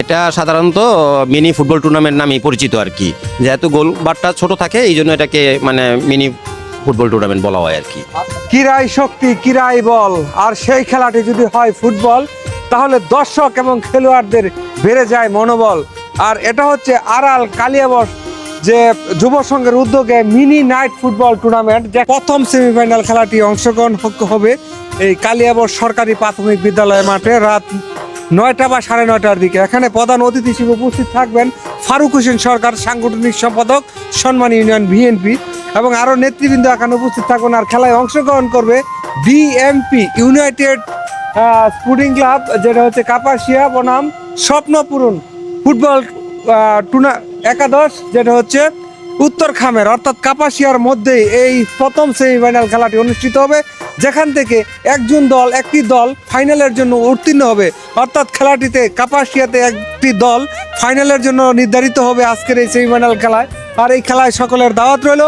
এটা সাধারণত mini football tournament নামেই পরিচিত আর কি। যেহেতু গোল বারটা ছোট থাকে এই জন্য এটাকে মানে মিনি ফুটবল টুর্নামেন্ট বলা হয় আর কি। ক্রীড়াই শক্তি, ক্রীড়াই বল। আর সেই খেলাটি যদি হয় ফুটবল, তাহলে দর্শক এবং খেলোয়াড়দের বেড়ে যায় মনোবল। আর এটা হচ্ছে আড়াল কালিয়াবশ যে যুব সংঘের উদ্যোগে মিনি নাইট ফুটবল টুর্নামেন্ট, যে প্রথম সেমিফাইনাল খেলাটি অংশগ্রহণ হবে এই কালিয়াবশ সরকারি প্রাথমিক বিদ্যালয় মাঠে রাত 9টা বা 9:30টার দিকে। এখানে প্রধান অতিথি হিসেবে উপস্থিত থাকবেন ফারুক হোসেন সরকার, সাংগঠনিক সম্পাদক, সম্মান ইউনিয়ন বিএনপি, এবং আরও নেতৃবৃন্দ এখানে উপস্থিত থাকবেন। আর খেলায় অংশগ্রহণ করবে বিএমপি ইউনাইটেড স্পোর্টিং ক্লাব, যেটা হচ্ছে কাপাসিয়া বনাম স্বপ্নপূরণ ফুটবল একাদশ, যেটা হচ্ছে উত্তর খামের অর্থাৎ কাপাসিয়ার মধ্যে এই প্রথম সেমিফাইনাল খেলাটি অনুষ্ঠিত হবে, যেখান থেকে একটি দল ফাইনালের জন্য উত্তীর্ণ হবে। অর্থাৎ খেলাটিতে কাপাসিয়াতে একটি দল ফাইনালের জন্য নির্ধারিত হবে আজকের এই সেমিফাইনাল খেলায়। আর এই খেলায় সকলের দাওয়াত রইল।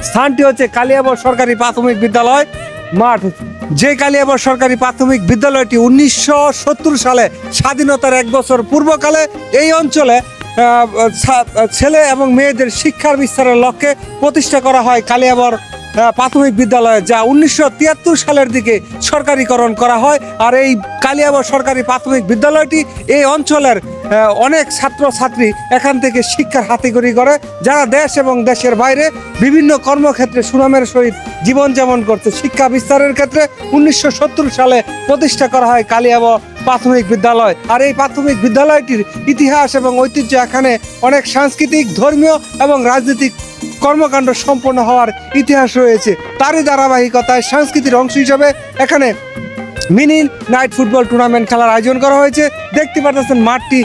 স্থানটি হচ্ছে কালিয়াবর সরকারি প্রাথমিক বিদ্যালয় মাঠ। যে কালিয়াবর সরকারি প্রাথমিক বিদ্যালয়টি 1970 সালে স্বাধীনতার 1 বছর পূর্বকালে এই অঞ্চলে ছেলে এবং মেয়েদের শিক্ষার বিস্তারের লক্ষ্যে প্রতিষ্ঠা করা হয় কালিয়াবর প্রাথমিক বিদ্যালয়, যা 1973 সালের দিকে সরকারিকরণ করা হয়। আর এই কালিয়াবর সরকারি প্রাথমিক বিদ্যালয়টি এই অঞ্চলের অনেক ছাত্রছাত্রী এখান থেকে শিক্ষার হাতেখড়ি করে, যারা দেশ এবং দেশের বাইরে বিভিন্ন কর্মক্ষেত্রে সুনামের সহিত জীবনযাপন করছে। শিক্ষা বিস্তারের ক্ষেত্রে 1970 সালে প্রতিষ্ঠা করা হয় কালিয়াবর প্রাথমিক বিদ্যালয়। আর এই প্রাথমিক বিদ্যালয়টির ইতিহাস এবং ঐতিহ্য এখানে অনেক সাংস্কৃতিক, ধর্মীয় এবং রাজনৈতিক কর্মকাণ্ড সম্পন্ন হওয়ার ইতিহাস রয়েছে। তারই ধারাবাহিকতায় সংস্কৃতির অংশ হিসাবে এখানে মিনি নাইট ফুটবল টুর্নামেন্ট খেলার আয়োজন করা হয়েছে। দেখতে পাচ্ছেন মাঠটি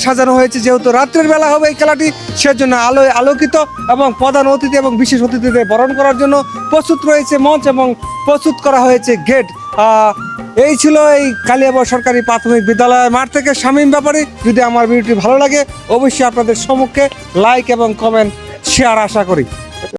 সাজানো হয়েছে, যেহেতু রাত্রের বেলা হবে এই খেলাটি, সেজন্য আলোয় আলোকিত, এবং প্রধান অতিথি এবং বিশেষ অতিথিদের বরণ করার জন্য প্রস্তুত রয়েছে মঞ্চ এবং প্রস্তুত করা হয়েছে গেট। এই ছিল এই কালিয়াবর সরকারি প্রাথমিক বিদ্যালয় মাঠ থেকে শামীম ব্যাপারী। যদি আমার ভিডিওটি ভালো লাগে অবশ্যই আপনাদের সম্মুখে লাইক এবং কমেন্ট শেয়ার আশা করি।